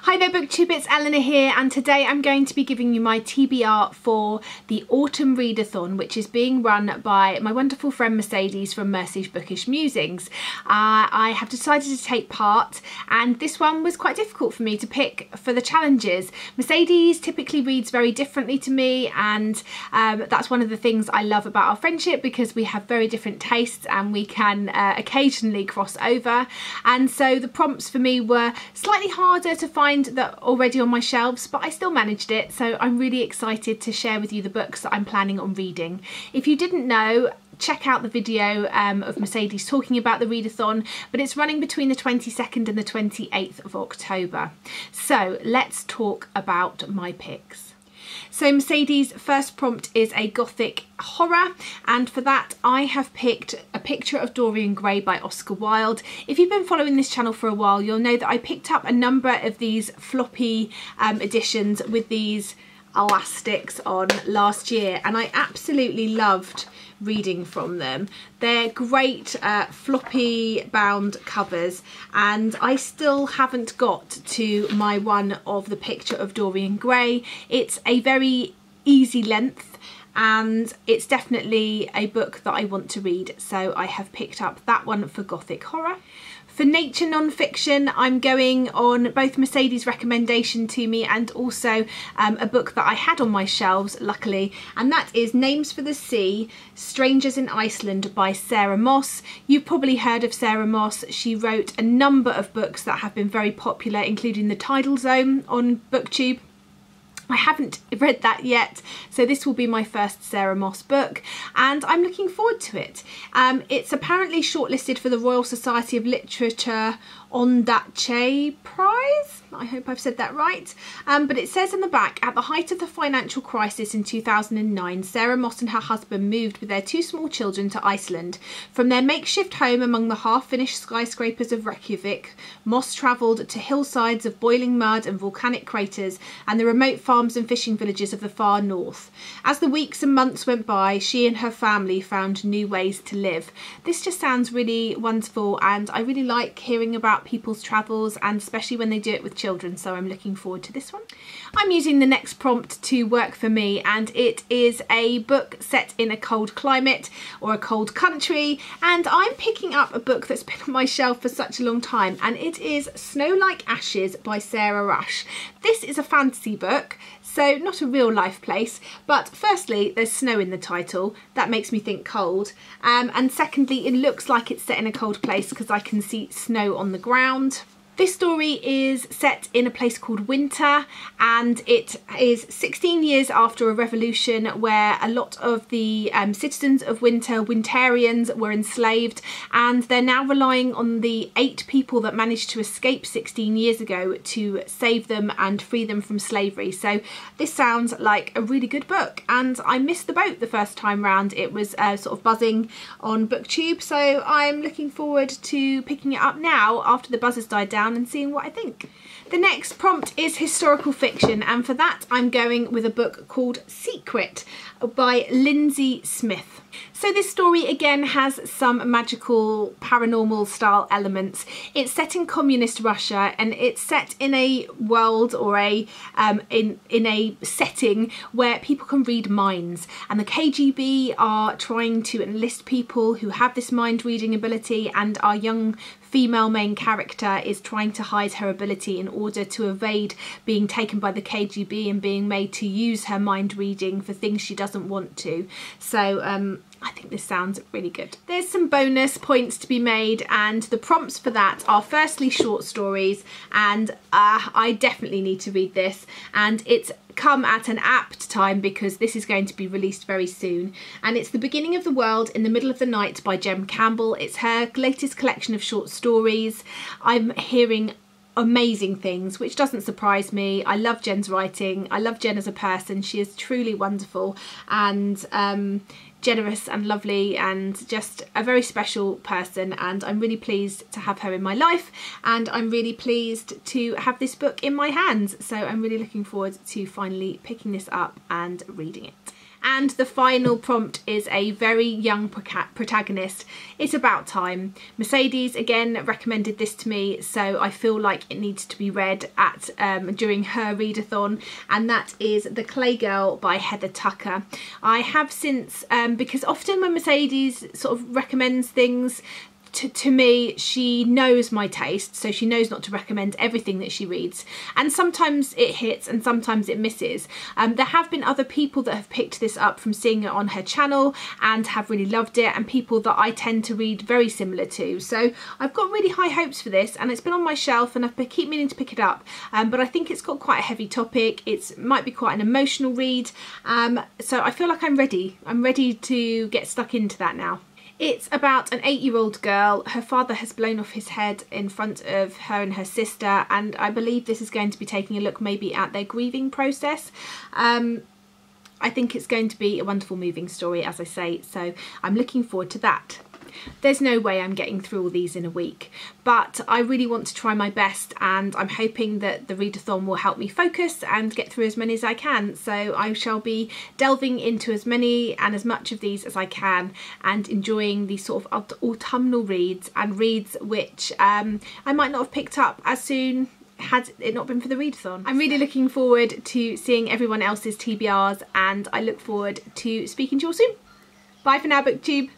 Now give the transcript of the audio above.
Hi there BookTube, it's Eleanor here, and today I'm going to be giving you my TBR for the Autumn Readathon, which is being run by my wonderful friend Mercedes from Mercy's Bookish Musings. I have decided to take part, and this one was quite difficult for me to pick for the challenges. Mercedes typically reads very differently to me, and that's one of the things I love about our friendship, because we have very different tastes and we can occasionally cross over. And so the prompts for me were slightly harder to find that already on my shelves, but I still managed it, so I'm really excited to share with you the books that I'm planning on reading. If you didn't know, check out the video of Mercedes talking about the readathon, but it's running between the 22nd and the 28th of October. So let's talk about my picks. So Mercedes' first prompt is a Gothic horror, and for that I have picked A Picture of Dorian Gray by Oscar Wilde. If you've been following this channel for a while, you'll know that I picked up a number of these floppy editions with these elastics on last year, and I absolutely loved reading from them. They're great floppy bound covers, and I still haven't got to my one of The Picture of Dorian Gray. It's a very easy length, and it's definitely a book that I want to read, so I have picked up that one for Gothic horror. For nature non-fiction, I'm going on both Mercedes' recommendation to me and also a book that I had on my shelves, luckily, and that is Names for the Sea, Strangers in Iceland by Sarah Moss. You've probably heard of Sarah Moss. She wrote a number of books that have been very popular, including The Tidal Zone on BookTube. I haven't read that yet, so this will be my first Sarah Moss book, and I'm looking forward to it. It's apparently shortlisted for the Royal Society of Literature Ondaatje Prize. I hope I've said that right. But it says in the back, at the height of the financial crisis in 2009, Sarah Moss and her husband moved with their two small children to Iceland. From their makeshift home among the half-finished skyscrapers of Reykjavik, Moss travelled to hillsides of boiling mud and volcanic craters and the remote farms and fishing villages of the far north. As the weeks and months went by, she and her family found new ways to live. This just sounds really wonderful, and I really like hearing about people's travels, and especially when they do it with children, so I'm looking forward to this one. I'm using the next prompt to work for me, and it is a book set in a cold climate or a cold country, and I'm picking up a book that's been on my shelf for such a long time, and it is Snow Like Ashes by Sarah Rush. This is a fantasy book, so not a real life place, but firstly there's snow in the title, that makes me think cold, and secondly it looks like it's set in a cold place because I can see snow on the ground. This story is set in a place called Winter, and it is 16 years after a revolution where a lot of the citizens of Winter, Winterians, were enslaved, and they're now relying on the 8 people that managed to escape 16 years ago to save them and free them from slavery. So this sounds like a really good book, and I missed the boat the first time round. It was sort of buzzing on BookTube, so I'm looking forward to picking it up now after the buzz has died down and seeing what I think. The next prompt is historical fiction, and for that I'm going with a book called Secret by Lindsay Smith. So this story again has some magical paranormal style elements. It's set in communist Russia, and it's set in a world or a in a setting where people can read minds, and the KGB are trying to enlist people who have this mind reading ability, and our young female main character is trying to hide her ability in order to evade being taken by the KGB and being made to use her mind reading for things she doesn't want to. So I think this sounds really good. There's some bonus points to be made, and the prompts for that are firstly short stories, and I definitely need to read this, and it's come at an apt time because this is going to be released very soon, and it's The Beginning of the World in the Middle of the Night by Jem Campbell. It's her latest collection of short stories. I'm hearing amazing things, which doesn't surprise me. I love Jen's writing. I love Jen as a person. She is truly wonderful and generous and lovely, and just a very special person, and I'm really pleased to have her in my life, and I'm really pleased to have this book in my hands, so I'm really looking forward to finally picking this up and reading it. And the final prompt is a very young protagonist. It's about time. Mercedes again recommended this to me, so I feel like it needs to be read at during her readathon, and that is The Clay Girl by Heather Tucker. I have since, because often when Mercedes sort of recommends things to me, she knows my taste, so she knows not to recommend everything that she reads, and sometimes it hits and sometimes it misses. There have been other people that have picked this up from seeing it on her channel and have really loved it, and people that I tend to read very similar to. So I've got really high hopes for this, and it's been on my shelf and I keep meaning to pick it up, but I think it's got quite a heavy topic. It might be quite an emotional read, so I feel like I'm ready to get stuck into that now. It's about an 8-year-old girl. Her father has blown off his head in front of her and her sister, and I believe this is going to be taking a look maybe at their grieving process. I think it's going to be a wonderful moving story, as I say, so I'm looking forward to that. There's no way I'm getting through all these in a week, but I really want to try my best, and I'm hoping that the readathon will help me focus and get through as many as I can. So I shall be delving into as many and as much of these as I can, and enjoying these sort of autumnal reads, and reads which I might not have picked up as soon had it not been for the readathon. I'm really looking forward to seeing everyone else's TBRs, and I look forward to speaking to you all soon. Bye for now, BookTube.